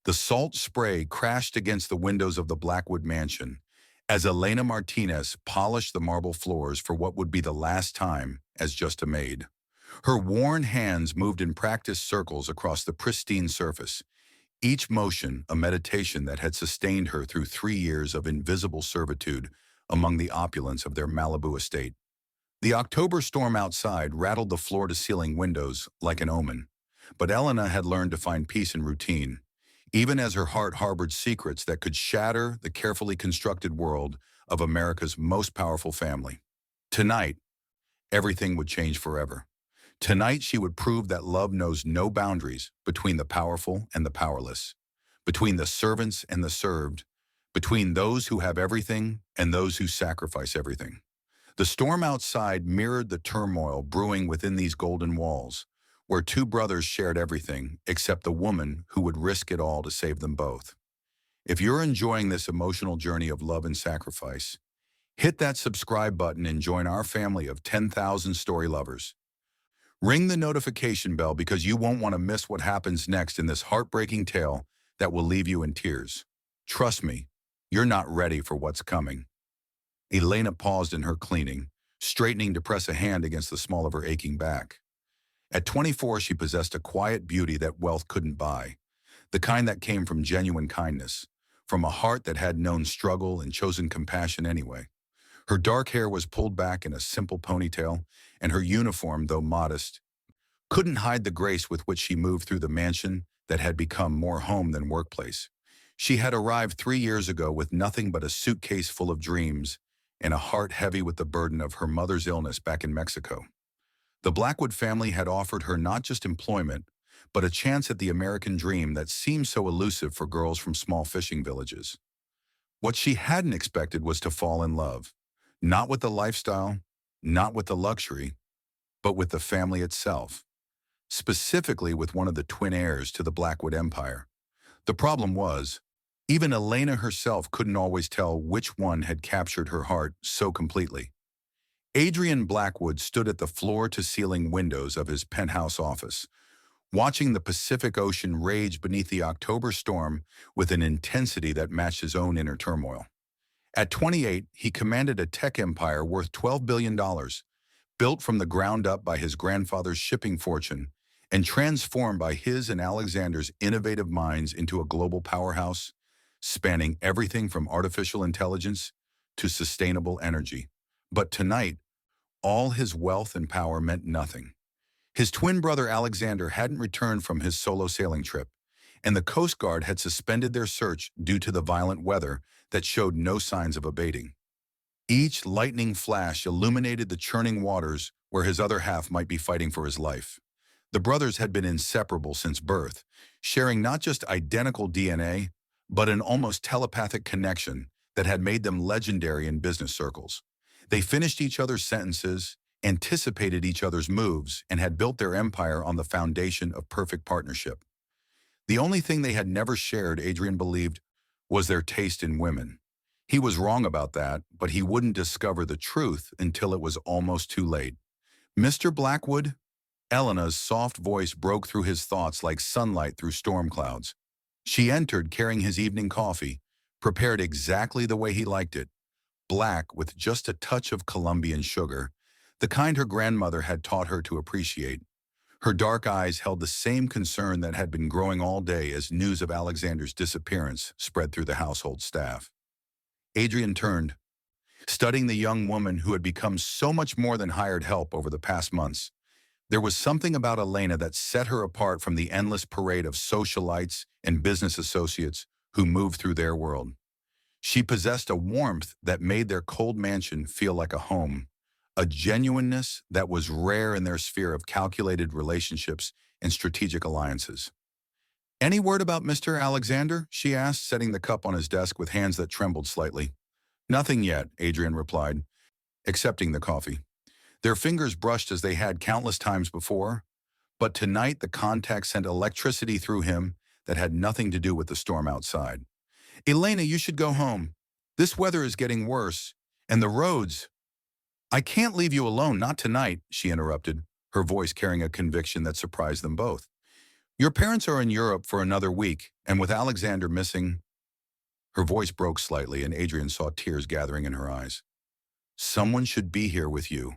The salt spray crashed against the windows of the Blackwood mansion as Elena Martinez polished the marble floors for what would be the last time as just a maid. Her worn hands moved in practiced circles across the pristine surface, each motion a meditation that had sustained her through 3 years of invisible servitude among the opulence of their Malibu estate. The October storm outside rattled the floor-to-ceiling windows like an omen, but Elena had learned to find peace in routine, even as her heart harbored secrets that could shatter the carefully constructed world of America's most powerful family. Tonight, everything would change forever. Tonight, she would prove that love knows no boundaries between the powerful and the powerless, between the servants and the served, between those who have everything and those who sacrifice everything. The storm outside mirrored the turmoil brewing within these golden walls, where two brothers shared everything except the woman who would risk it all to save them both. If you're enjoying this emotional journey of love and sacrifice, hit that subscribe button and join our family of 10,000 story lovers. Ring the notification bell because you won't want to miss what happens next in this heartbreaking tale that will leave you in tears. Trust me, you're not ready for what's coming. Elena paused in her cleaning, straightening to press a hand against the small of her aching back. At 24, she possessed a quiet beauty that wealth couldn't buy, the kind that came from genuine kindness, from a heart that had known struggle and chosen compassion anyway. Her dark hair was pulled back in a simple ponytail, and her uniform, though modest, couldn't hide the grace with which she moved through the mansion that had become more home than workplace. She had arrived 3 years ago with nothing but a suitcase full of dreams and a heart heavy with the burden of her mother's illness back in Mexico. The Blackwood family had offered her not just employment, but a chance at the American dream that seemed so elusive for girls from small fishing villages. What she hadn't expected was to fall in love, not with the lifestyle, not with the luxury, but with the family itself, specifically with one of the twin heirs to the Blackwood Empire. The problem was, even Elena herself couldn't always tell which one had captured her heart so completely. Adrian Blackwood stood at the floor-to-ceiling windows of his penthouse office, watching the Pacific Ocean rage beneath the October storm with an intensity that matched his own inner turmoil. At 28, he commanded a tech empire worth $12 billion, built from the ground up by his grandfather's shipping fortune and transformed by his and Alexander's innovative minds into a global powerhouse, spanning everything from artificial intelligence to sustainable energy. But tonight, all his wealth and power meant nothing. His twin brother Alexander hadn't returned from his solo sailing trip, and the Coast Guard had suspended their search due to the violent weather that showed no signs of abating. Each lightning flash illuminated the churning waters where his other half might be fighting for his life. The brothers had been inseparable since birth, sharing not just identical DNA, but an almost telepathic connection that had made them legendary in business circles. They finished each other's sentences, anticipated each other's moves, and had built their empire on the foundation of perfect partnership. The only thing they had never shared, Adrian believed, was their taste in women. He was wrong about that, but he wouldn't discover the truth until it was almost too late. "Mr. Blackwood?" Elena's soft voice broke through his thoughts like sunlight through storm clouds. She entered carrying his evening coffee, prepared exactly the way he liked it, black with just a touch of Colombian sugar, the kind her grandmother had taught her to appreciate. Her dark eyes held the same concern that had been growing all day as news of Alexander's disappearance spread through the household staff. Adrian turned, studying the young woman who had become so much more than hired help over the past months. There was something about Elena that set her apart from the endless parade of socialites and business associates who moved through their world. She possessed a warmth that made their cold mansion feel like a home, a genuineness that was rare in their sphere of calculated relationships and strategic alliances. "Any word about Mr. Alexander?" she asked, setting the cup on his desk with hands that trembled slightly. "Nothing yet," Adrian replied, accepting the coffee. Their fingers brushed as they had countless times before, but tonight the contact sent electricity through him that had nothing to do with the storm outside. "Elena, you should go home. This weather is getting worse, and the roads—" "I can't leave you alone, not tonight," she interrupted, her voice carrying a conviction that surprised them both. Your parents are in Europe for another week, and with Alexander missing, her voice broke slightly and Adrian saw tears gathering in her eyes. Someone should be here with you.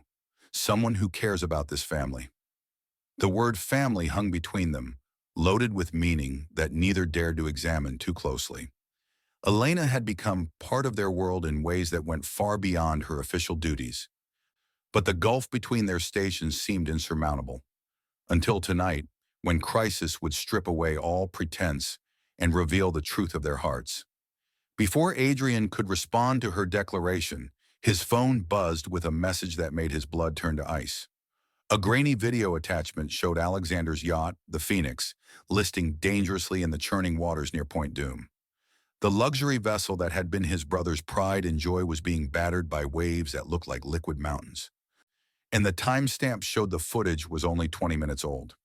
Someone who cares about this family. The word family hung between them, loaded with meaning that neither dared to examine too closely. Elena had become part of their world in ways that went far beyond her official duties. But the gulf between their stations seemed insurmountable. Until tonight, when crisis would strip away all pretense and reveal the truth of their hearts. Before Adrian could respond to her declaration, his phone buzzed with a message that made his blood turn to ice. A grainy video attachment showed Alexander's yacht, the Phoenix, listing dangerously in the churning waters near Point Doom. The luxury vessel that had been his brother's pride and joy was being battered by waves that looked like liquid mountains. And the timestamp showed the footage was only 20 minutes old.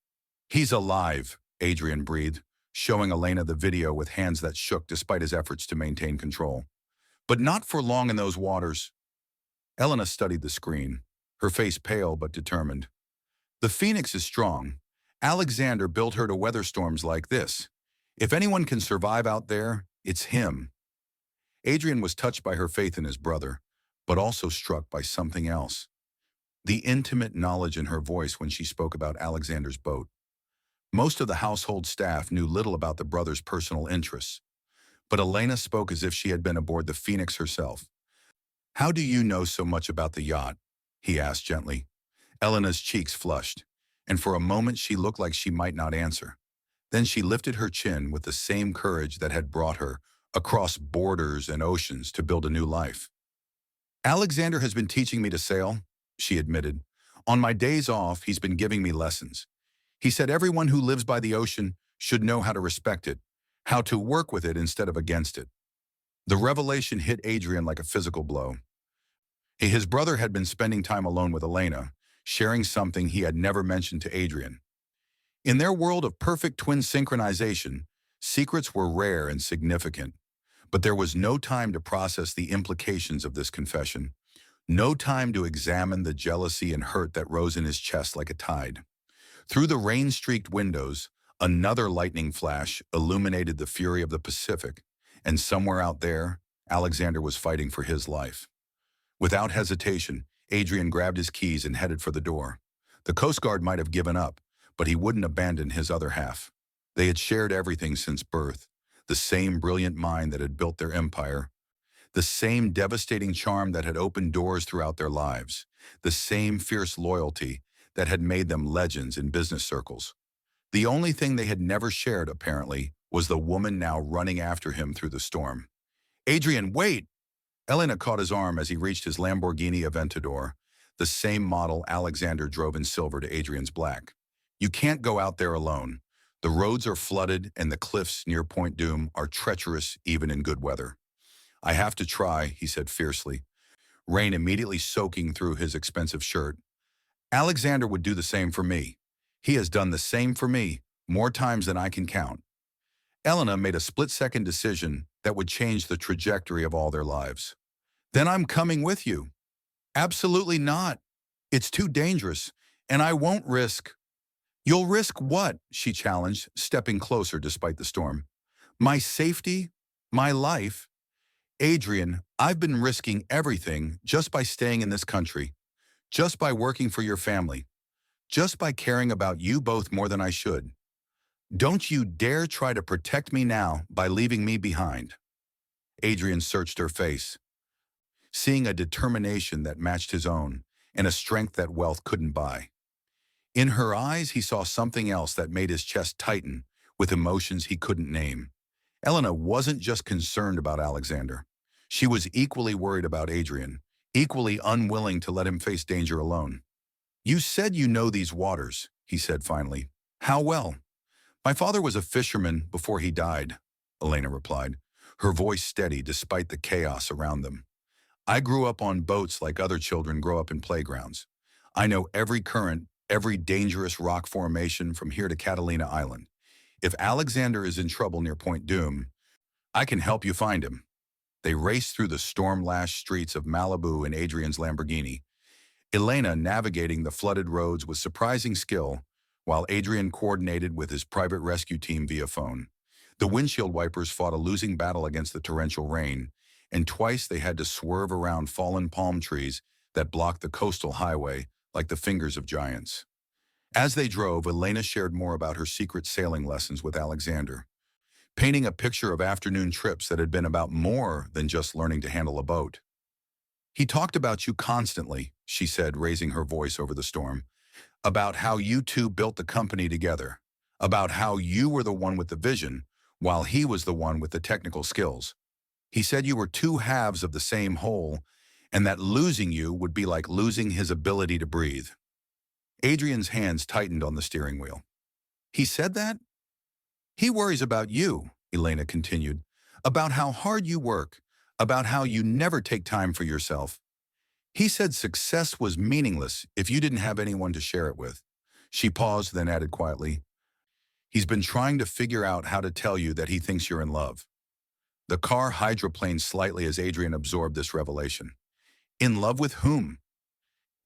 "He's alive," Adrian breathed, showing Elena the video with hands that shook despite his efforts to maintain control. "But not for long in those waters." Elena studied the screen, her face pale but determined. "The Phoenix is strong. Alexander built her to weather storms like this. If anyone can survive out there, it's him." Adrian was touched by her faith in his brother, but also struck by something else. The intimate knowledge in her voice when she spoke about Alexander's boat. Most of the household staff knew little about the brothers' personal interests, but Elena spoke as if she had been aboard the Phoenix herself. "How do you know so much about the yacht?" he asked gently. Elena's cheeks flushed, and for a moment she looked like she might not answer. Then she lifted her chin with the same courage that had brought her across borders and oceans to build a new life. "Alexander has been teaching me to sail," she admitted. "On my days off, he's been giving me lessons. He said everyone who lives by the ocean should know how to respect it, how to work with it instead of against it." The revelation hit Adrian like a physical blow. His brother had been spending time alone with Elena, sharing something he had never mentioned to Adrian. In their world of perfect twin synchronization, secrets were rare and significant. But there was no time to process the implications of this confession, no time to examine the jealousy and hurt that rose in his chest like a tide. Through the rain-streaked windows, another lightning flash illuminated the fury of the Pacific, and somewhere out there, Alexander was fighting for his life. Without hesitation, Adrian grabbed his keys and headed for the door. The Coast Guard might have given up, but he wouldn't abandon his other half. They had shared everything since birth, the same brilliant mind that had built their empire, the same devastating charm that had opened doors throughout their lives, the same fierce loyalty that had made them legends in business circles. The only thing they had never shared, apparently, was the woman now running after him through the storm. "Adrian, wait!" Elena caught his arm as he reached his Lamborghini Aventador, the same model Alexander drove in silver to Adrian's black. "You can't go out there alone. The roads are flooded and the cliffs near Point Doom are treacherous even in good weather." "I have to try," he said fiercely, rain immediately soaking through his expensive shirt. "Alexander would do the same for me. He has done the same for me, more times than I can count." Elena made a split-second decision that would change the trajectory of all their lives. "Then I'm coming with you." "Absolutely not. It's too dangerous, and I won't risk." "You'll risk what?" she challenged, stepping closer despite the storm. "My safety? My life? Adrian, I've been risking everything just by staying in this country, just by working for your family, just by caring about you both more than I should. Don't you dare try to protect me now by leaving me behind." Adrian searched her face, seeing a determination that matched his own and a strength that wealth couldn't buy. In her eyes, he saw something else that made his chest tighten with emotions he couldn't name. Elena wasn't just concerned about Alexander. She was equally worried about Adrian, equally unwilling to let him face danger alone. "You said you know these waters," he said finally. "How well?" "My father was a fisherman before he died," Elena replied, her voice steady despite the chaos around them. "I grew up on boats like other children grow up in playgrounds. I know every current, every dangerous rock formation from here to Catalina Island. If Alexander is in trouble near Point Doom, I can help you find him." They raced through the storm-lashed streets of Malibu in Adrian's Lamborghini, Elena navigating the flooded roads with surprising skill, while Adrian coordinated with his private rescue team via phone. The windshield wipers fought a losing battle against the torrential rain, and twice they had to swerve around fallen palm trees that blocked the coastal highway like the fingers of giants. As they drove, Elena shared more about her secret sailing lessons with Alexander, painting a picture of afternoon trips that had been about more than just learning to handle a boat. "He talked about you constantly," she said, raising her voice over the storm, "about how you two built the company together, about how you were the one with the vision, while he was the one with the technical skills. He said you were two halves of the same whole, and that losing you would be like losing his ability to breathe." Adrian's hands tightened on the steering wheel. "He said that?" "He worries about you," Elena continued, "about how hard you work, about how you never take time for yourself. He said success was meaningless if you didn't have anyone to share it with." She paused, then added quietly, "He's been trying to figure out how to tell you that he thinks you're in love." The car hydroplaned slightly as Adrian absorbed this revelation. In love with whom?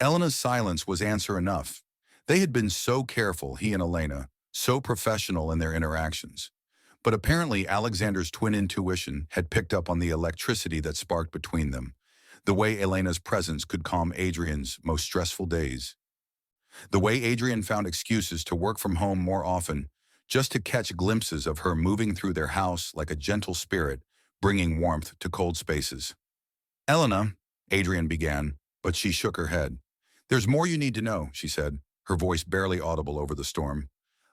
Elena's silence was answer enough. They had been so careful, he and Elena, so professional in their interactions. But apparently Alexander's twin intuition had picked up on the electricity that sparked between them, the way Elena's presence could calm Adrian's most stressful days, the way Adrian found excuses to work from home more often, just to catch glimpses of her moving through their house like a gentle spirit, bringing warmth to cold spaces. "Elena," Adrian began, but she shook her head. "There's more you need to know," she said, her voice barely audible over the storm,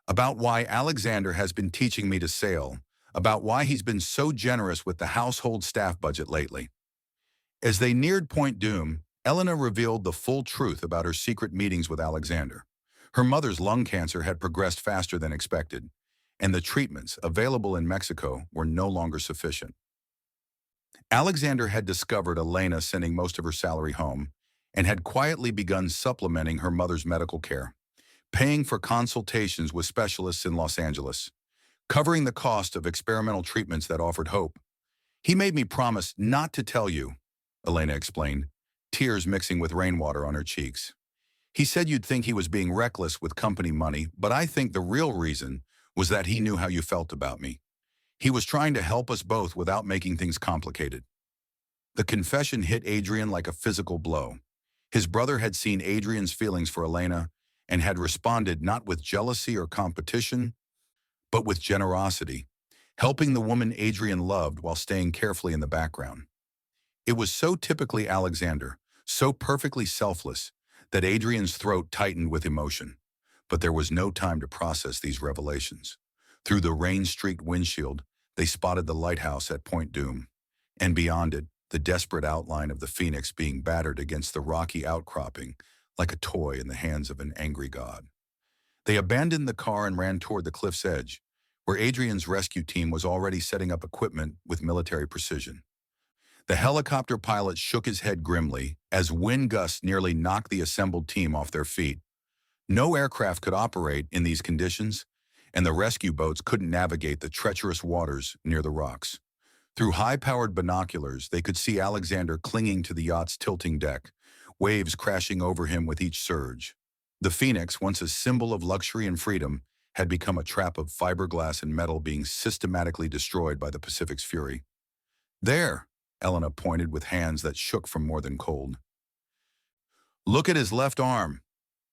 "about why Alexander has been teaching me to sail, about why he's been so generous with the household staff budget lately." As they neared Point Doom, Elena revealed the full truth about her secret meetings with Alexander. Her mother's lung cancer had progressed faster than expected, and the treatments available in Mexico were no longer sufficient. Alexander had discovered Elena sending most of her salary home and had quietly begun supplementing her mother's medical care, paying for consultations with specialists in Los Angeles, covering the cost of experimental treatments that offered hope. "He made me promise not to tell you," Elena explained, tears mixing with rainwater on her cheeks. "He said you'd think he was being reckless with company money, but I think the real reason was that he knew how you felt about me. He was trying to help us both without making things complicated." The confession hit Adrian like a physical blow. His brother had seen Adrian's feelings for Elena and had responded not with jealousy or competition, but with generosity, helping the woman Adrian loved while staying carefully in the background. It was so typically Alexander, so perfectly selfless, that Adrian's throat tightened with emotion. But there was no time to process these revelations. Through the rain-streaked windshield, they spotted the lighthouse at Point Doom, and beyond it, the desperate outline of the Phoenix being battered against the rocky outcropping like a toy in the hands of an angry god. They abandoned the car and ran toward the cliff's edge, where Adrian's rescue team was already setting up equipment with military precision. The helicopter pilot shook his head grimly as wind gusts nearly knocked the assembled team off their feet. No aircraft could operate in these conditions, and the rescue boats couldn't navigate the treacherous waters near the rocks. Through high-powered binoculars, they could see Alexander clinging to the yacht's tilting deck, waves crashing over him with each surge. The Phoenix, once a symbol of luxury and freedom, had become a trap of fiberglass and metal being systematically destroyed by the Pacific's fury. "There," Elena pointed with hands that shook from more than cold. "Look at his left arm."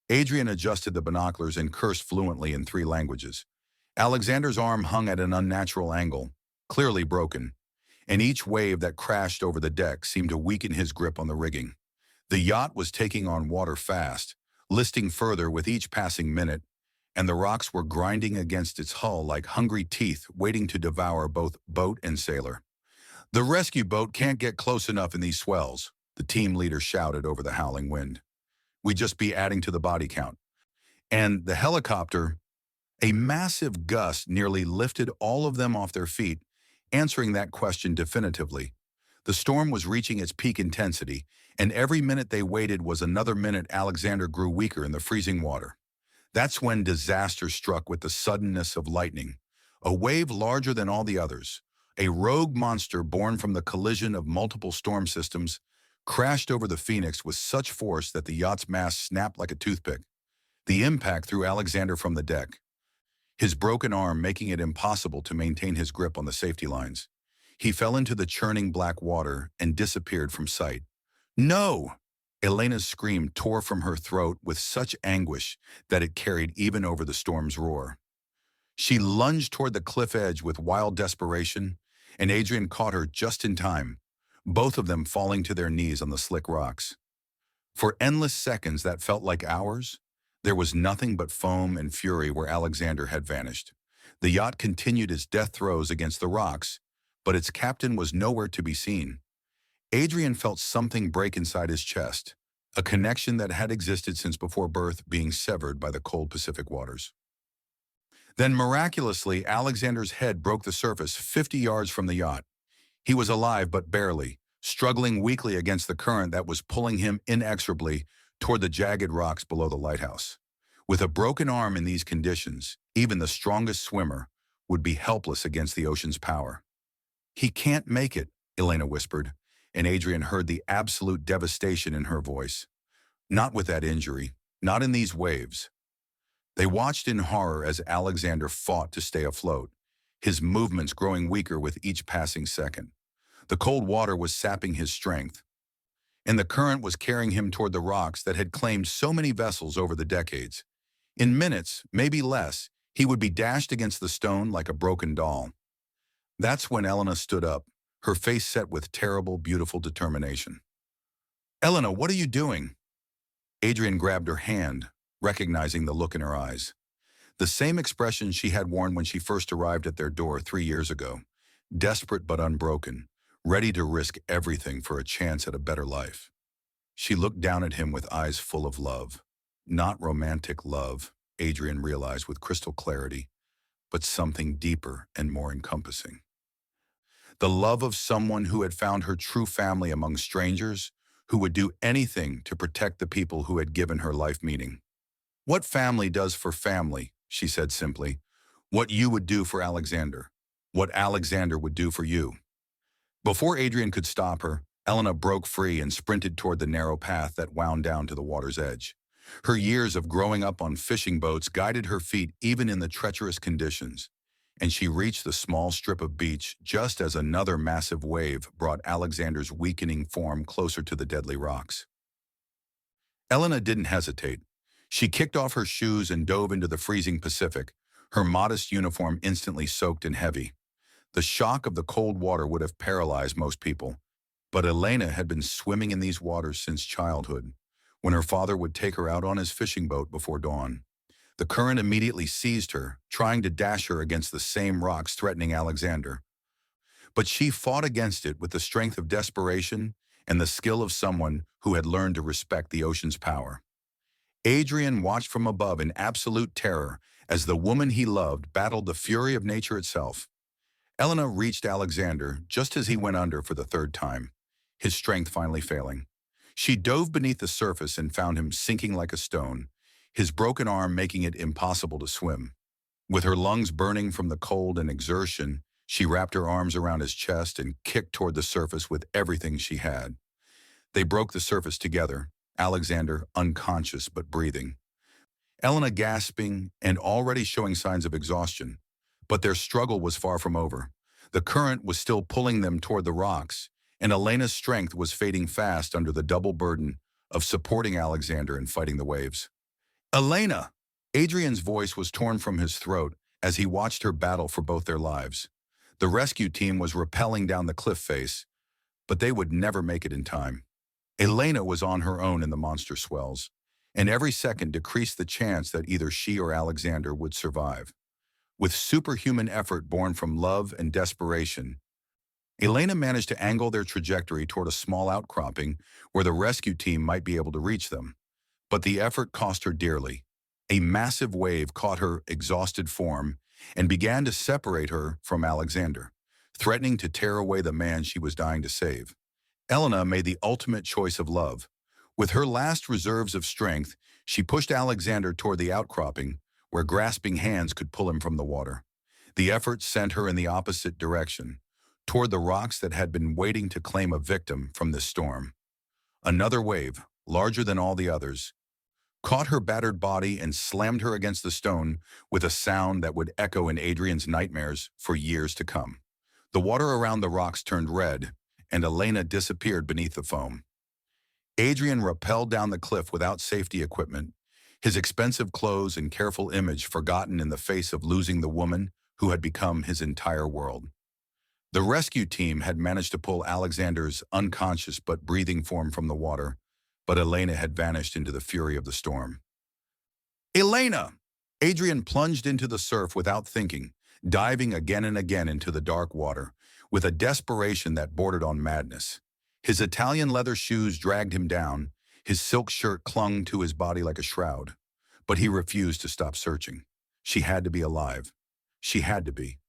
Adrian adjusted the binoculars and cursed fluently in 3 languages. Alexander's arm hung at an unnatural angle, clearly broken, and each wave that crashed over the deck seemed to weaken his grip on the rigging. The yacht was taking on water fast, listing further with each passing minute, and the rocks were grinding against its hull like hungry teeth waiting to devour both boat and sailor. "The rescue boat can't get close enough in these swells," the team leader shouted over the howling wind. "We'd just be adding to the body count." And the helicopter, a massive gust nearly lifted all of them off their feet, answering that question definitively. The storm was reaching its peak intensity, and every minute they waited was another minute Alexander grew weaker in the freezing water. That's when disaster struck with the suddenness of lightning. A wave larger than all the others, a rogue monster born from the collision of multiple storm systems, crashed over the Phoenix with such force that the yacht's mast snapped like a toothpick. The impact threw Alexander from the deck, his broken arm making it impossible to maintain his grip on the safety lines. He fell into the churning black water and disappeared from sight. No! Elena's scream tore from her throat with such anguish that it carried even over the storm's roar. She lunged toward the cliff edge with wild desperation, and Adrian caught her just in time, both of them falling to their knees on the slick rocks. For endless seconds that felt like hours, there was nothing but foam and fury where Alexander had vanished. The yacht continued its death throes against the rocks, but its captain was nowhere to be seen. Adrian felt something break inside his chest, a connection that had existed since before birth being severed by the cold Pacific waters. Then miraculously, Alexander's head broke the surface 50 yards from the yacht. He was alive but barely, struggling weakly against the current that was pulling him inexorably toward the jagged rocks below the lighthouse. With a broken arm in these conditions, even the strongest swimmer would be helpless against the ocean's power. "He can't make it," Elena whispered, and Adrian heard the absolute devastation in her voice. "Not with that injury, not in these waves." They watched in horror as Alexander fought to stay afloat, his movements growing weaker with each passing second. The cold water was sapping his strength, and the current was carrying him toward the rocks that had claimed so many vessels over the decades. In minutes, maybe less, he would be dashed against the stone like a broken doll. That's when Elena stood up, her face set with terrible, beautiful determination. "Elena, what are you doing?" Adrian grabbed her hand, recognizing the look in her eyes. The same expression she had worn when she first arrived at their door 3 years ago, desperate but unbroken, ready to risk everything for a chance at a better life. She looked down at him with eyes full of love. Not romantic love, Adrian realized with crystal clarity, but something deeper and more encompassing. The love of someone who had found her true family among strangers, who would do anything to protect the people who had given her life meaning. "What family does for family," she said simply. "What you would do for Alexander. What Alexander would do for you." Before Adrian could stop her, Elena broke free and sprinted toward the narrow path that wound down to the water's edge. Her years of growing up on fishing boats guided her feet even in the treacherous conditions, and she reached the small strip of beach just as another massive wave brought Alexander's weakening form closer to the deadly rocks. Elena didn't hesitate. She kicked off her shoes and dove into the freezing Pacific, her modest uniform instantly soaked and heavy. The shock of the cold water would have paralyzed most people, but Elena had been swimming in these waters since childhood, when her father would take her out on his fishing boat before dawn. The current immediately seized her, trying to dash her against the same rocks threatening Alexander. But she fought against it with the strength of desperation and the skill of someone who had learned to respect the ocean's power. Adrian watched from above in absolute terror as the woman he loved battled the fury of nature itself. Elena reached Alexander just as he went under for the third time, his strength finally failing. She dove beneath the surface and found him sinking like a stone, his broken arm making it impossible to swim. With her lungs burning from the cold and exertion, she wrapped her arms around his chest and kicked toward the surface with everything she had. They broke the surface together, Alexander unconscious but breathing, Elena gasping and already showing signs of exhaustion. But their struggle was far from over. The current was still pulling them toward the rocks, and Elena's strength was fading fast under the double burden of supporting Alexander and fighting the waves. "Elena!" Adrian's voice was torn from his throat as he watched her battle for both their lives. The rescue team was rappelling down the cliff face, but they would never make it in time. Elena was on her own in the monster swells, and every second decreased the chance that either she or Alexander would survive. With superhuman effort born from love and desperation, Elena managed to angle their trajectory toward a small outcropping where the rescue team might be able to reach them. But the effort cost her dearly. A massive wave caught her exhausted form and began to separate her from Alexander, threatening to tear away the man she was dying to save. Elena made the ultimate choice of love. With her last reserves of strength, she pushed Alexander toward the outcropping, where grasping hands could pull him from the water. The effort sent her in the opposite direction, toward the rocks that had been waiting to claim a victim from this storm. Another wave, larger than all the others, caught her battered body and slammed her against the stone with a sound that would echo in Adrian's nightmares for years to come. The water around the rocks turned red, and Elena disappeared beneath the foam. Adrian rappelled down the cliff without safety equipment, his expensive clothes and careful image forgotten in the face of losing the woman who had become his entire world. The rescue team had managed to pull Alexander's unconscious but breathing form from the water, but Elena had vanished into the fury of the storm. Elena! Adrian plunged into the surf without thinking, diving again and again into the dark water, with a desperation that bordered on madness. His Italian leather shoes dragged him down, his silk shirt clung to his body like a shroud. But he refused to stop searching. She had to be alive. She had to be.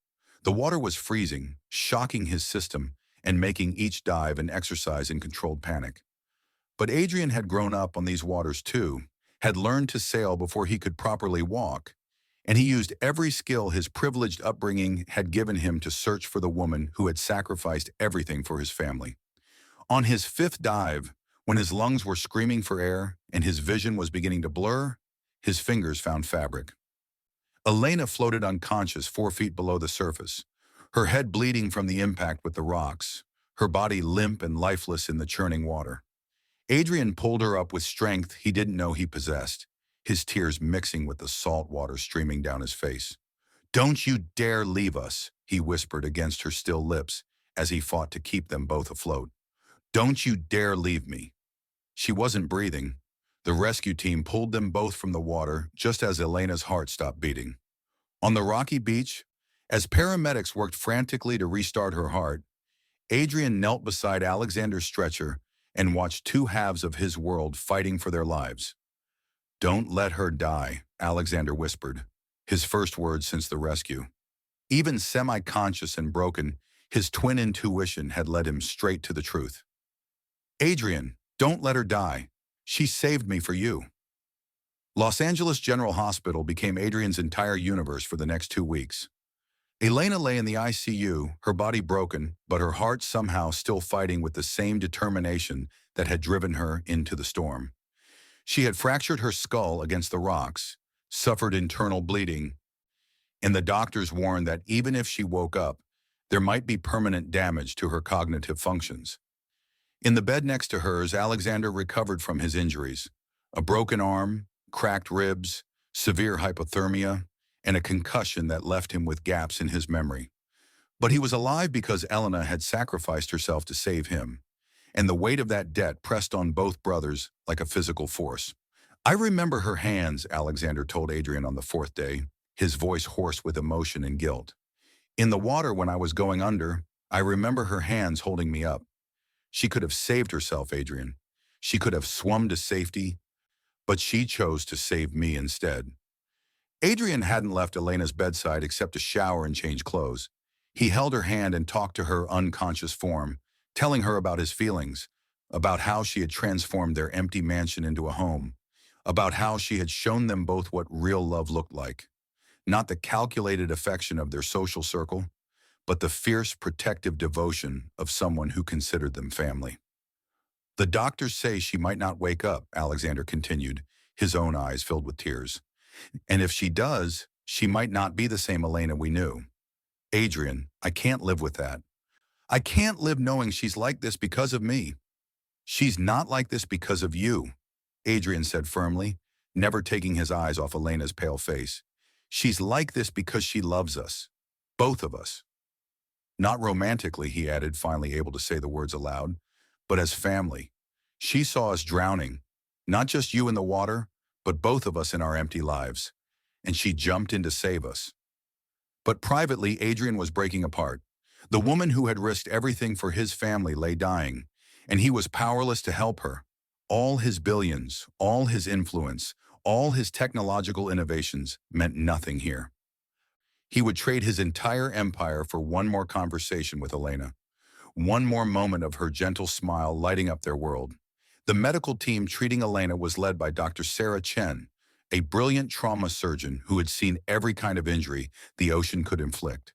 The water was freezing, shocking his system, and making each dive an exercise in controlled panic. But Adrian had grown up on these waters too, had learned to sail before he could properly walk, and he used every skill his privileged upbringing had given him to search for the woman who had sacrificed everything for his family. On his fifth dive, when his lungs were screaming for air and his vision was beginning to blur, his fingers found fabric. Elena floated unconscious 4 feet below the surface, her head bleeding from the impact with the rocks, her body limp and lifeless in the churning water. Adrian pulled her up with strength he didn't know he possessed, his tears mixing with the salt water streaming down his face. "Don't you dare leave us," he whispered against her still lips as he fought to keep them both afloat. "Don't you dare leave me." She wasn't breathing. The rescue team pulled them both from the water just as Elena's heart stopped beating. On the rocky beach, as paramedics worked frantically to restart her heart, Adrian knelt beside Alexander's stretcher and watched two halves of his world fighting for their lives. "Don't let her die," Alexander whispered, his first words since the rescue. Even semi-conscious and broken, his twin intuition had led him straight to the truth. "Adrian, don't let her die. She saved me for you." Los Angeles General Hospital became Adrian's entire universe for the next 2 weeks. Elena lay in the ICU, her body broken, but her heart somehow still fighting with the same determination that had driven her into the storm. She had fractured her skull against the rocks, suffered internal bleeding, and the doctors warned that even if she woke up, there might be permanent damage to her cognitive functions. In the bed next to hers, Alexander recovered from his injuries: a broken arm, cracked ribs, severe hypothermia, and a concussion that left him with gaps in his memory. But he was alive because Elena had sacrificed herself to save him, and the weight of that debt pressed on both brothers like a physical force. "I remember her hands," Alexander told Adrian on the fourth day, his voice hoarse with emotion and guilt. "In the water when I was going under, I remember her hands holding me up. She could have saved herself, Adrian. She could have swum to safety, but she chose to save me instead." Adrian hadn't left Elena's bedside except to shower and change clothes. He held her hand and talked to her unconscious form, telling her about his feelings, about how she had transformed their empty mansion into a home, about how she had shown them both what real love looked like. Not the calculated affection of their social circle, but the fierce protective devotion of someone who considered them family. "The doctors say she might not wake up," Alexander continued, his own eyes filled with tears. "And if she does, she might not be the same Elena we knew. Adrian, I can't live with that. I can't live knowing she's like this because of me." "She's not like this because of you," Adrian said firmly, never taking his eyes off Elena's pale face. "She's like this because she loves us. Both of us. Not romantically," he added, finally able to say the words aloud, "but as family. She saw us drowning, not just you in the water, but both of us in our empty lives, and she jumped in to save us." But privately, Adrian was breaking apart. The woman who had risked everything for his family lay dying, and he was powerless to help her. All his billions, all his influence, all his technological innovations meant nothing here. He would trade his entire empire for one more conversation with Elena, one more moment of her gentle smile lighting up their world. The medical team treating Elena was led by Dr. Sarah Chen, a brilliant trauma surgeon who had seen every kind of injury the ocean could inflict.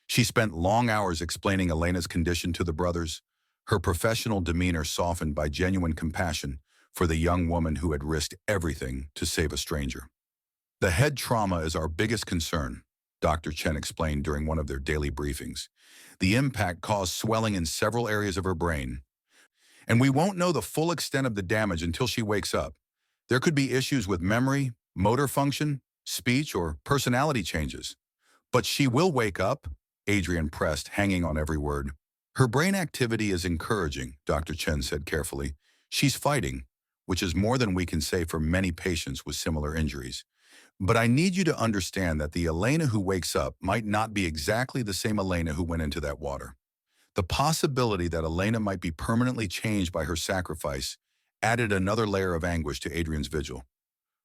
She spent long hours explaining Elena's condition to the brothers, her professional demeanor softened by genuine compassion for the young woman who had risked everything to save a stranger. The head trauma is our biggest concern, Dr. Chen explained during one of their daily briefings. The impact caused swelling in several areas of her brain, and we won't know the full extent of the damage until she wakes up. There could be issues with memory, motor function, speech, or personality changes. But she will wake up, Adrian pressed, hanging on every word. Her brain activity is encouraging, Dr. Chen said carefully. She's fighting, which is more than we can say for many patients with similar injuries. But I need you to understand that the Elena who wakes up might not be exactly the same Elena who went into that water. The possibility that Elena might be permanently changed by her sacrifice added another layer of anguish to Adrian's vigil.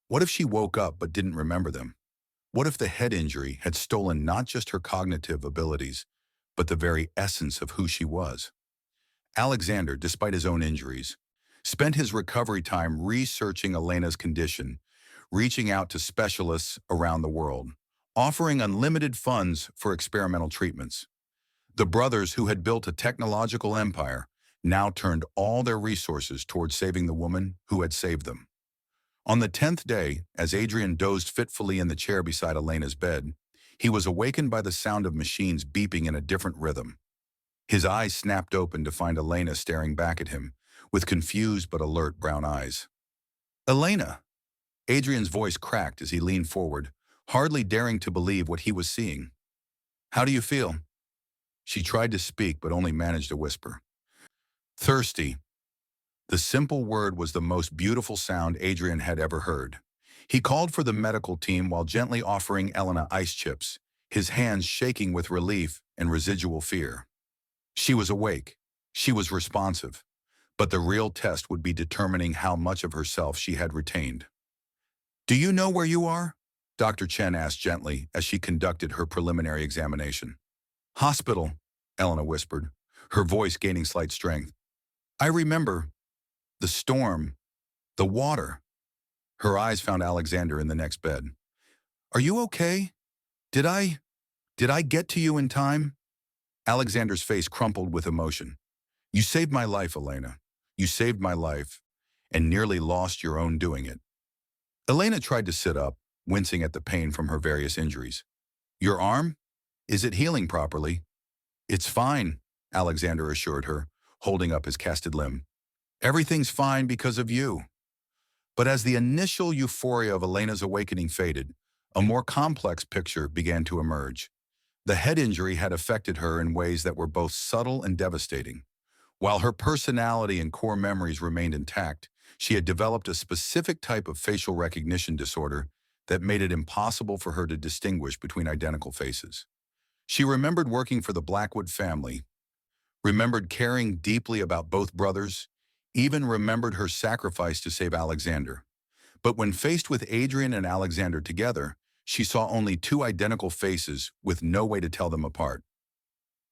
What if she woke up but didn't remember them? What if the head injury had stolen not just her cognitive abilities, but the very essence of who she was? Alexander, despite his own injuries, spent his recovery time researching Elena's condition, reaching out to specialists around the world, offering unlimited funds for experimental treatments. The brothers, who had built a technological empire, now turned all their resources towards saving the woman who had saved them. On the 10th day, as Adrian dozed fitfully in the chair beside Elena's bed, he was awakened by the sound of machines beeping in a different rhythm. His eyes snapped open to find Elena staring back at him, with confused but alert brown eyes. "Elena!" Adrian's voice cracked as he leaned forward, hardly daring to believe what he was seeing. "How do you feel?" She tried to speak but only managed a whisper. "Thirsty." The simple word was the most beautiful sound Adrian had ever heard. He called for the medical team while gently offering Elena ice chips, his hands shaking with relief and residual fear. She was awake. She was responsive. But the real test would be determining how much of herself she had retained. "Do you know where you are?" Dr. Chen asked gently as she conducted her preliminary examination. "Hospital," Elena whispered, her voice gaining slight strength. "I remember. The storm. The water." Her eyes found Alexander in the next bed. "Are you okay? Did I get to you in time?" Alexander's face crumpled with emotion. "You saved my life, Elena. You saved my life, and nearly lost your own doing it." Elena tried to sit up, wincing at the pain from her various injuries. "Your arm? Is it healing properly?" "It's fine," Alexander assured her, holding up his casted limb. "Everything's fine because of you." But as the initial euphoria of Elena's awakening faded, a more complex picture began to emerge. The head injury had affected her in ways that were both subtle and devastating. While her personality and core memories remained intact, she had developed a specific type of facial recognition disorder that made it impossible for her to distinguish between identical faces. She remembered working for the Blackwood family, remembered caring deeply about both brothers, even remembered her sacrifice to save Alexander. But when faced with Adrian and Alexander together, she saw only two identical faces with no way to tell them apart.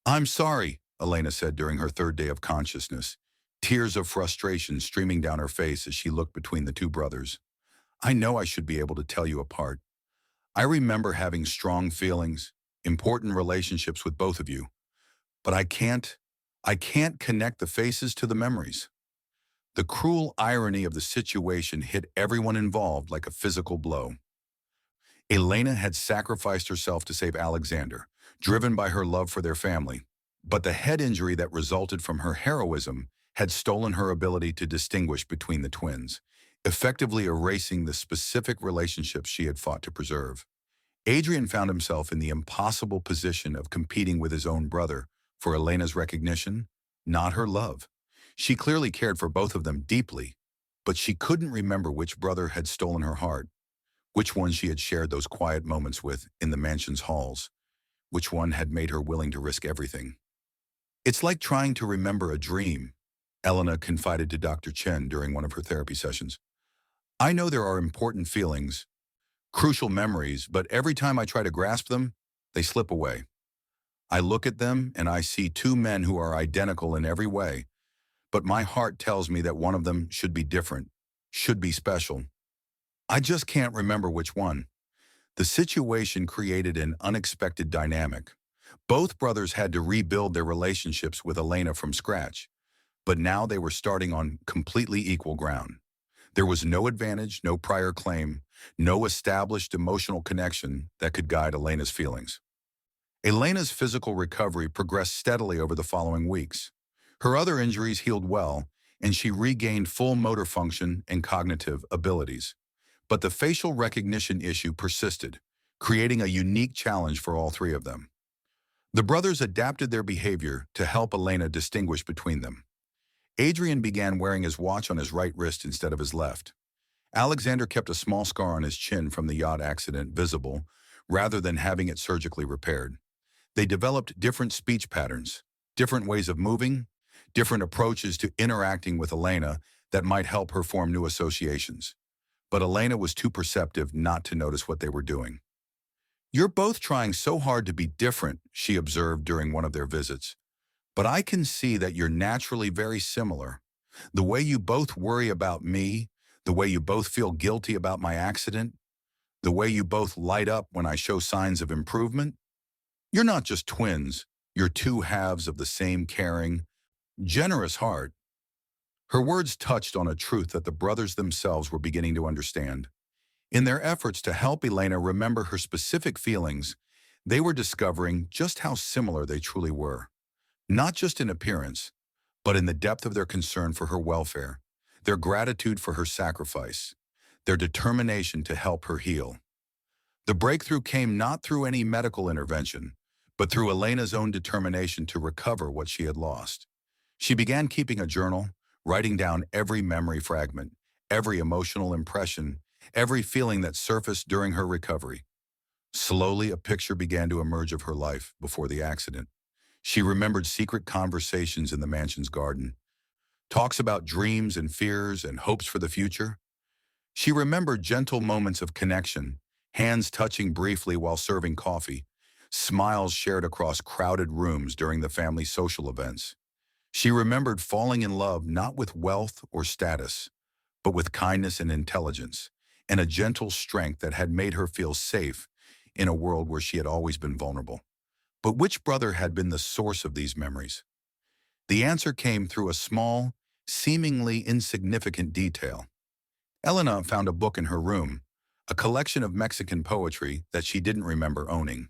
"I'm sorry," Elena said during her third day of consciousness, tears of frustration streaming down her face as she looked between the two brothers. "I know I should be able to tell you apart. I remember having strong feelings, important relationships with both of you, but I can't connect the faces to the memories." The cruel irony of the situation hit everyone involved like a physical blow. Elena had sacrificed herself to save Alexander, driven by her love for their family, but the head injury that resulted from her heroism had stolen her ability to distinguish between the twins, effectively erasing the specific relationships she had fought to preserve. Adrian found himself in the impossible position of competing with his own brother for Elena's recognition, not her love. She clearly cared for both of them deeply, but she couldn't remember which brother had stolen her heart, which one she had shared those quiet moments with in the mansion's halls, which one had made her willing to risk everything. "It's like trying to remember a dream," Elena confided to Dr. Chen during one of her therapy sessions. "I know there are important feelings, crucial memories, but every time I try to grasp them, they slip away. I look at them and I see two men who are identical in every way, but my heart tells me that one of them should be different, should be special. I just can't remember which one." The situation created an unexpected dynamic. Both brothers had to rebuild their relationships with Elena from scratch, but now they were starting on completely equal ground. There was no advantage, no prior claim, no established emotional connection that could guide Elena's feelings. Elena's physical recovery progressed steadily over the following weeks. Her other injuries healed well, and she regained full motor function and cognitive abilities. But the facial recognition issue persisted, creating a unique challenge for all three of them. The brothers adapted their behavior to help Elena distinguish between them. Adrian began wearing his watch on his right wrist instead of his left. Alexander kept a small scar on his chin from the yacht accident visible, rather than having it surgically repaired. They developed different speech patterns, different ways of moving, different approaches to interacting with Elena that might help her form new associations. But Elena was too perceptive not to notice what they were doing. "You're both trying so hard to be different," she observed during one of their visits. "But I can see that you're naturally very similar. The way you both worry about me, the way you both feel guilty about my accident, the way you both light up when I show signs of improvement. You're not just twins, you're two halves of the same caring, generous heart." Her words touched on a truth that the brothers themselves were beginning to understand. In their efforts to help Elena remember her specific feelings, they were discovering just how similar they truly were. Not just in appearance, but in the depth of their concern for her welfare, their gratitude for her sacrifice, their determination to help her heal. The breakthrough came not through any medical intervention, but through Elena's own determination to recover what she had lost. She began keeping a journal, writing down every memory fragment, every emotional impression, every feeling that surfaced during her recovery. Slowly, a picture began to emerge of her life before the accident. She remembered secret conversations in the mansion's garden, talks about dreams and fears and hopes for the future. She remembered gentle moments of connection, hands touching briefly while serving coffee, smiles shared across crowded rooms during the family's social events. She remembered falling in love not with wealth or status, but with kindness and intelligence, and a gentle strength that had made her feel safe in a world where she had always been vulnerable. But which brother had been the source of these memories? The answer came through a small, seemingly insignificant detail. Elena found a book in her room, a collection of Mexican poetry that she didn't remember owning.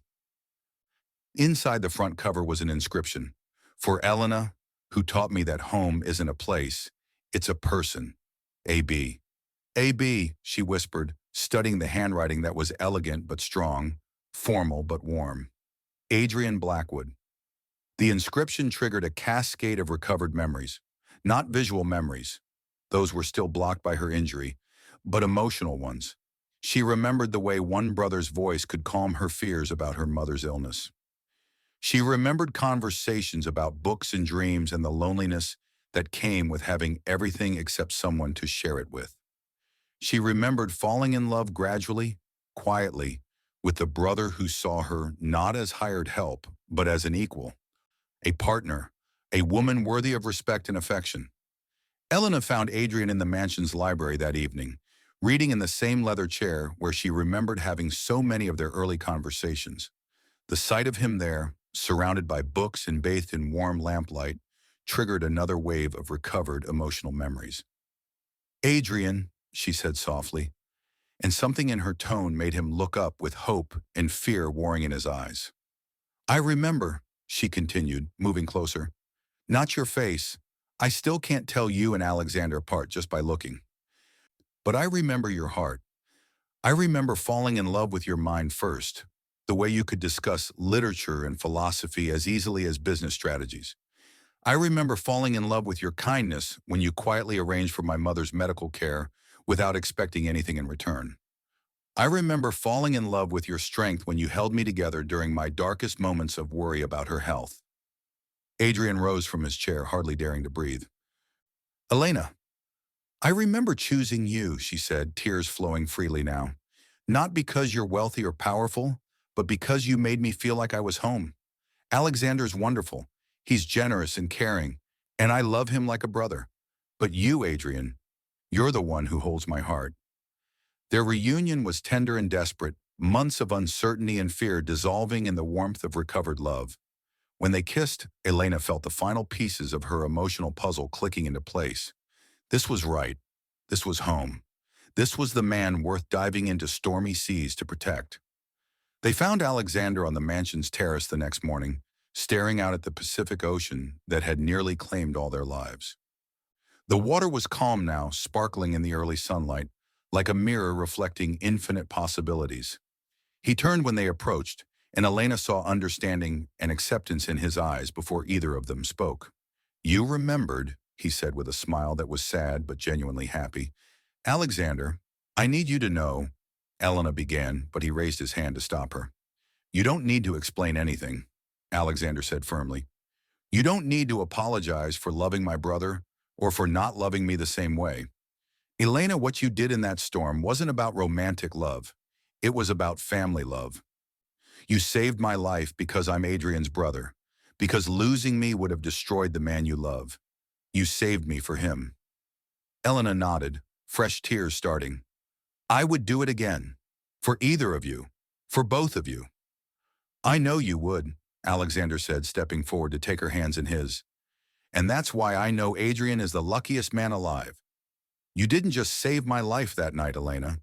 Inside the front cover was an inscription: "For Elena, who taught me that home isn't a place, it's a person. A.B." "A.B.," she whispered, studying the handwriting that was elegant but strong, formal but warm. "Adrian Blackwood." The inscription triggered a cascade of recovered memories. Not visual memories. Those were still blocked by her injury, but emotional ones. She remembered the way one brother's voice could calm her fears about her mother's illness. She remembered conversations about books and dreams and the loneliness that came with having everything except someone to share it with. She remembered falling in love gradually, quietly, with the brother who saw her not as hired help, but as an equal, a partner, a woman worthy of respect and affection. Elena found Adrian in the mansion's library that evening, reading in the same leather chair where she remembered having so many of their early conversations. The sight of him there, surrounded by books and bathed in warm lamplight, triggered another wave of recovered emotional memories. "Adrian," she said softly, and something in her tone made him look up with hope and fear warring in his eyes. "I remember," she continued, moving closer. "Not your face. I still can't tell you and Alexander apart just by looking. But I remember your heart. I remember falling in love with your mind first, the way you could discuss literature and philosophy as easily as business strategies. I remember falling in love with your kindness when you quietly arranged for my mother's medical care without expecting anything in return. I remember falling in love with your strength when you held me together during my darkest moments of worry about her health." Adrian rose from his chair, hardly daring to breathe. "Elena, I remember choosing you," she said, tears flowing freely now. "Not because you're wealthy or powerful, but because you made me feel like I was home. Alexander's wonderful. He's generous and caring, and I love him like a brother. But you, Adrian, you're the one who holds my heart." Their reunion was tender and desperate, months of uncertainty and fear dissolving in the warmth of recovered love. When they kissed, Elena felt the final pieces of her emotional puzzle clicking into place. This was right. This was home. This was the man worth diving into stormy seas to protect. They found Alexander on the mansion's terrace the next morning, staring out at the Pacific Ocean that had nearly claimed all their lives. The water was calm now, sparkling in the early sunlight, like a mirror reflecting infinite possibilities. He turned when they approached, and Elena saw understanding and acceptance in his eyes before either of them spoke. "You remembered," he said with a smile that was sad but genuinely happy. "Alexander, I need you to know," Elena began, but he raised his hand to stop her. "You don't need to explain anything," Alexander said firmly. "You don't need to apologize for loving my brother or for not loving me the same way. Elena, what you did in that storm wasn't about romantic love. It was about family love. You saved my life because I'm Adrian's brother, because losing me would have destroyed the man you love. You saved me for him." Elena nodded, fresh tears starting. "I would do it again. For either of you. For both of you." "I know you would," Alexander said, stepping forward to take her hands in his. "And that's why I know Adrian is the luckiest man alive. You didn't just save my life that night, Elena.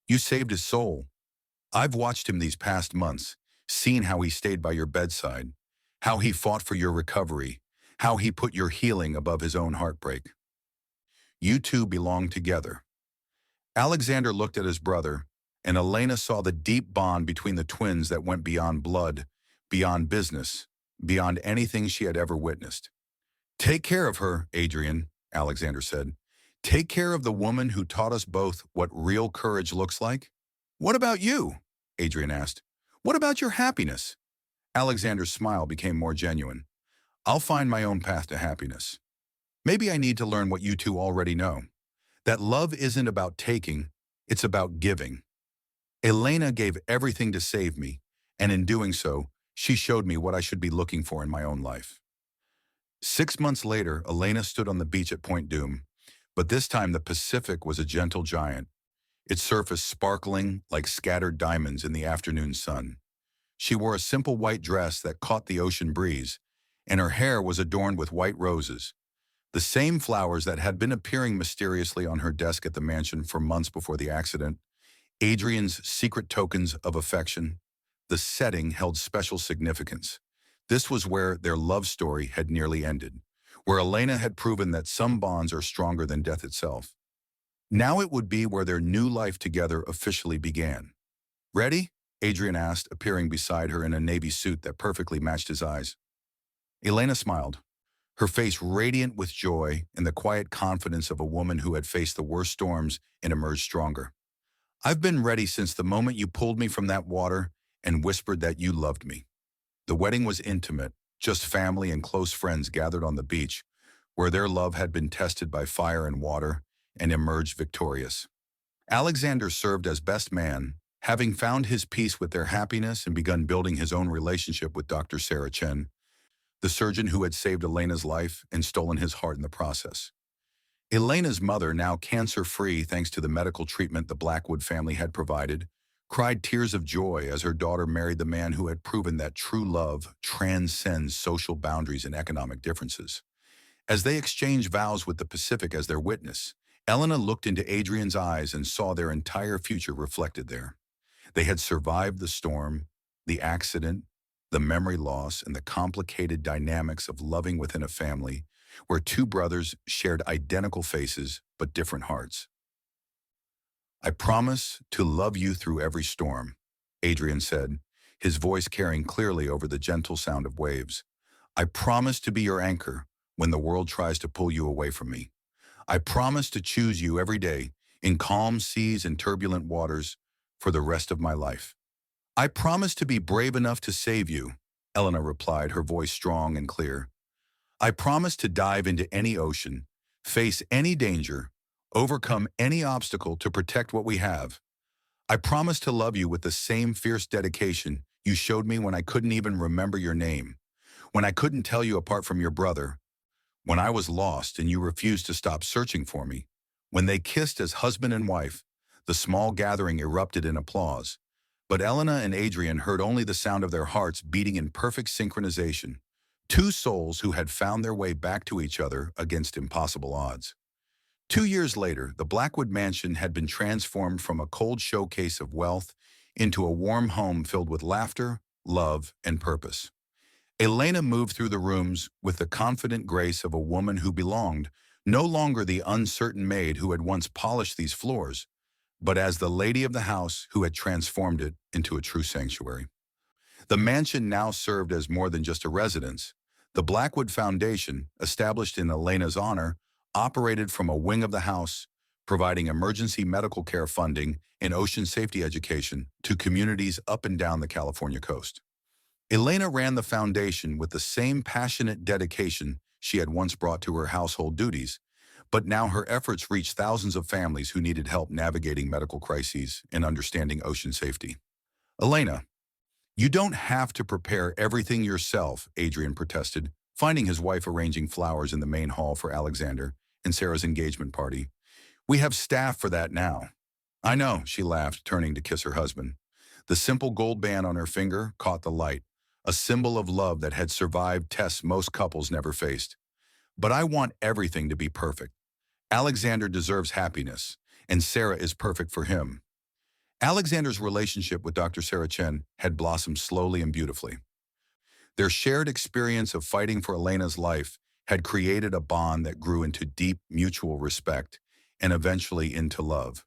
You saved his soul. I've watched him these past months, seen how he stayed by your bedside, how he fought for your recovery, how he put your healing above his own heartbreak. You two belong together." Alexander looked at his brother, and Elena saw the deep bond between the twins that went beyond blood, beyond business, beyond anything she had ever witnessed. "Take care of her, Adrian," Alexander said. "Take care of the woman who taught us both what real courage looks like." "What about you?" Adrian asked. "What about your happiness?" Alexander's smile became more genuine. "I'll find my own path to happiness. Maybe I need to learn what you two already know. That love isn't about taking, it's about giving. Elena gave everything to save me, and in doing so, she showed me what I should be looking for in my own life." 6 months later, Elena stood on the beach at Point Doom, but this time the Pacific was a gentle giant, its surface sparkling like scattered diamonds in the afternoon sun. She wore a simple white dress that caught the ocean breeze, and her hair was adorned with white roses, the same flowers that had been appearing mysteriously on her desk at the mansion for months before the accident. Adrian's secret tokens of affection. The setting held special significance. This was where their love story had nearly ended, where Elena had proven that some bonds are stronger than death itself. Now it would be where their new life together officially began. "Ready?" Adrian asked, appearing beside her in a navy suit that perfectly matched his eyes. Elena smiled, her face radiant with joy and the quiet confidence of a woman who had faced the worst storms and emerged stronger. "I've been ready since the moment you pulled me from that water and whispered that you loved me." The wedding was intimate, just family and close friends gathered on the beach, where their love had been tested by fire and water and emerged victorious. Alexander served as best man, having found his peace with their happiness and begun building his own relationship with Dr. Sarah Chen, the surgeon who had saved Elena's life and stolen his heart in the process. Elena's mother, now cancer-free thanks to the medical treatment the Blackwood family had provided, cried tears of joy as her daughter married the man who had proven that true love transcends social boundaries and economic differences. As they exchanged vows with the Pacific as their witness, Elena looked into Adrian's eyes and saw their entire future reflected there. They had survived the storm, the accident, the memory loss, and the complicated dynamics of loving within a family where two brothers shared identical faces but different hearts. "I promise to love you through every storm," Adrian said, his voice carrying clearly over the gentle sound of waves. "I promise to be your anchor when the world tries to pull you away from me. I promise to choose you every day in calm seas and turbulent waters for the rest of my life." "I promise to be brave enough to save you," Elena replied, her voice strong and clear. "I promise to dive into any ocean, face any danger, overcome any obstacle to protect what we have. I promise to love you with the same fierce dedication you showed me when I couldn't even remember your name, when I couldn't tell you apart from your brother, when I was lost and you refused to stop searching for me." When they kissed as husband and wife, the small gathering erupted in applause. But Elena and Adrian heard only the sound of their hearts beating in perfect synchronization, two souls who had found their way back to each other against impossible odds. 2 years later, the Blackwood Mansion had been transformed from a cold showcase of wealth into a warm home filled with laughter, love, and purpose. Elena moved through the rooms with the confident grace of a woman who belonged, no longer the uncertain maid who had once polished these floors, but as the lady of the house who had transformed it into a true sanctuary. The mansion now served as more than just a residence. The Blackwood Foundation, established in Elena's honor, operated from a wing of the house, providing emergency medical care funding and ocean safety education to communities up and down the California coast. Elena ran the foundation with the same passionate dedication she had once brought to her household duties, but now her efforts reached thousands of families who needed help navigating medical crises and understanding ocean safety. Elena, you don't have to prepare everything yourself, Adrian protested, finding his wife arranging flowers in the main hall for Alexander and Sarah's engagement party. We have staff for that now. I know, she laughed, turning to kiss her husband. The simple gold band on her finger caught the light, a symbol of love that had survived tests most couples never faced. But I want everything to be perfect. Alexander deserves happiness, and Sarah is perfect for him. Alexander's relationship with Dr. Sarah Chen had blossomed slowly and beautifully. Their shared experience of fighting for Elena's life had created a bond that grew into deep mutual respect and eventually into love.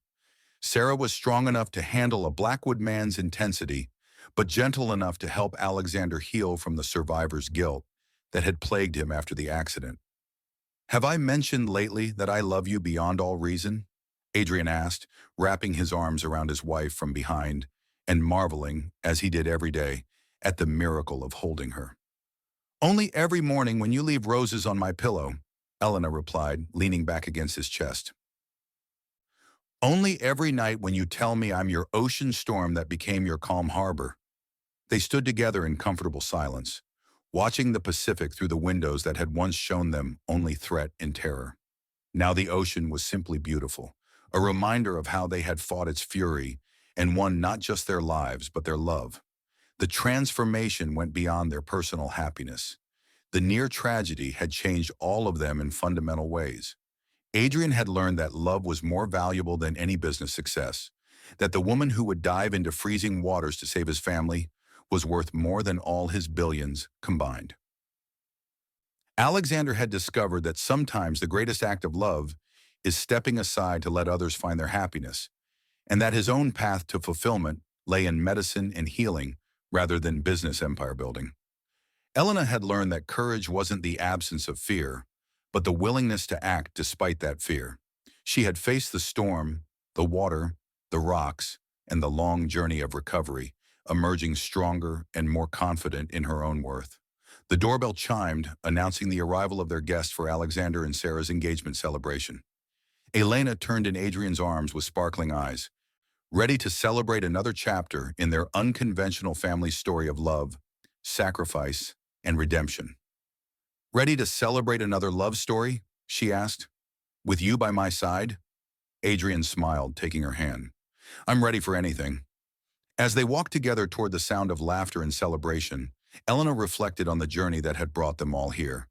Sarah was strong enough to handle a Blackwood man's intensity, but gentle enough to help Alexander heal from the survivor's guilt that had plagued him after the accident. Have I mentioned lately that I love you beyond all reason? Adrian asked, wrapping his arms around his wife from behind and marveling, as he did every day, at the miracle of holding her. Only every morning when you leave roses on my pillow, Elena replied, leaning back against his chest. Only every night when you tell me I'm your ocean storm that became your calm harbor. They stood together in comfortable silence, watching the Pacific through the windows that had once shown them only threat and terror. Now the ocean was simply beautiful, a reminder of how they had fought its fury and won not just their lives but their love. The transformation went beyond their personal happiness. The near tragedy had changed all of them in fundamental ways. Adrian had learned that love was more valuable than any business success, that the woman who would dive into freezing waters to save his family was worth more than all his billions combined. Alexander had discovered that sometimes the greatest act of love is stepping aside to let others find their happiness, and that his own path to fulfillment lay in medicine and healing rather than business empire building. Elena had learned that courage wasn't the absence of fear, but the willingness to act despite that fear. She had faced the storm, the water, the rocks, and the long journey of recovery, emerging stronger and more confident in her own worth. The doorbell chimed, announcing the arrival of their guests for Alexander and Sarah's engagement celebration. Elena turned in Adrian's arms with sparkling eyes, ready to celebrate another chapter in their unconventional family story of love, sacrifice, and redemption. Ready to celebrate another love story? She asked. With you by my side? Adrian smiled, taking her hand. I'm ready for anything. As they walked together toward the sound of laughter and celebration, Elena reflected on the journey that had brought them all here.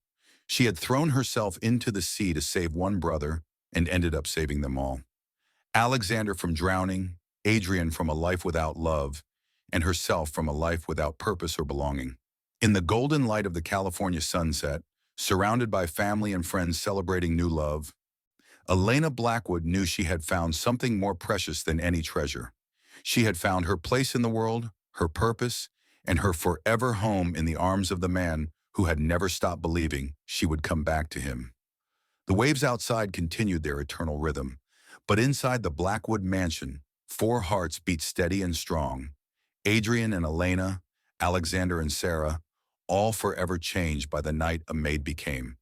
She had thrown herself into the sea to save one brother and ended up saving them all. Alexander from drowning, Adrian from a life without love, and herself from a life without purpose or belonging. In the golden light of the California sunset, surrounded by family and friends celebrating new love, Elena Blackwood knew she had found something more precious than any treasure. She had found her place in the world, her purpose, and her forever home in the arms of the man who had never stopped believing she would come back to him. The waves outside continued their eternal rhythm, but inside the Blackwood mansion, 4 hearts beat steady and strong. Adrian and Elena, Alexander and Sarah, all forever changed by the night a maid became.